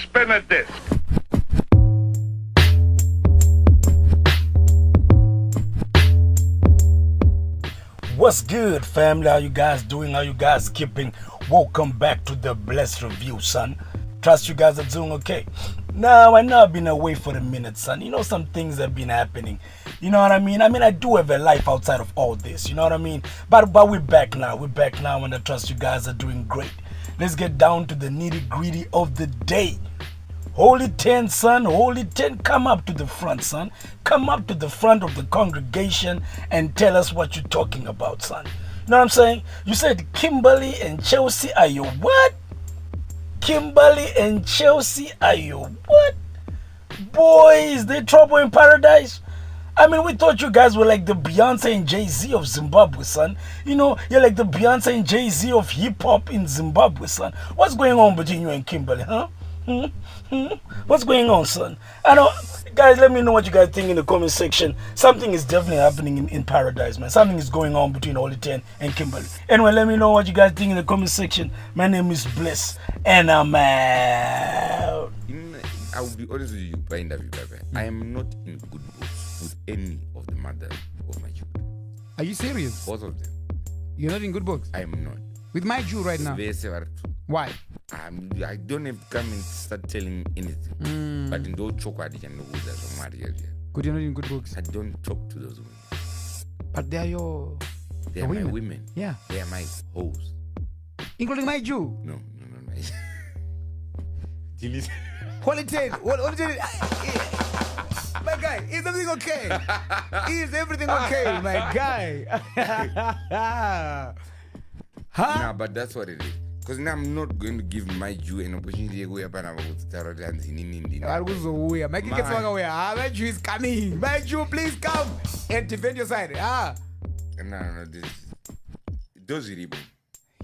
spin a disc. What's good, family? How you guys doing? How you guys keeping? Welcome back to the Blessed Review, son. Trust you guys are doing okay. Now, I know I've been away for a minute, son. You know, some things have been happening. You know what I mean? I do have a life outside of all this. You know what I mean? But we're back now. We're back now, and I trust you guys are doing great. Let's get down to the nitty-gritty of the day. Holy 10, son. Holy 10, come up to the front, son. Come up to the front of the congregation and tell us what you're talking about, son. You know what I'm saying? You said Kimberly and Chelsea are your what? Kimberly and Chelsea are your what? Boys, they trouble in paradise? I mean, we thought you guys were like the Beyonce and Jay-Z of Zimbabwe, son. You know, you're like the Beyonce and Jay-Z of hip-hop in Zimbabwe, son. What's going on between you and Kimberly, huh? What's going on, son? I know, guys, let me know what you guys think in the comment section. Something is definitely happening in paradise, man. Something is going on between Holy 10 and Kimberly. Anyway, let me know what you guys think in the comment section. My name is Bliss, and I'm out. I will be honest with you, by interview, I am not in good books with any of the mothers of my children. Are you serious? Both of them. You're not in good books? I am not. With my Jew right now? Why? I don't have to come and start telling anything. But in those chocolate and the woods are Maria. Good, you're not in good books. I don't talk to those women. But they are your... They are my women. Yeah. They are my hoes. Including my Jew? No. Delete. Holy 10. Holy 10. My guy, is everything okay? Is everything okay, my guy? Huh? Nah, but that's what it is. Because now I'm not going to give my Jew an opportunity to go up and my Jew is coming. My Jew, please come and defend your side. No, this. Those are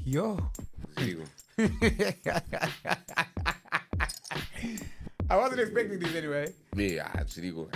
Yo. I wasn't expecting this anyway. Yeah, it's really good.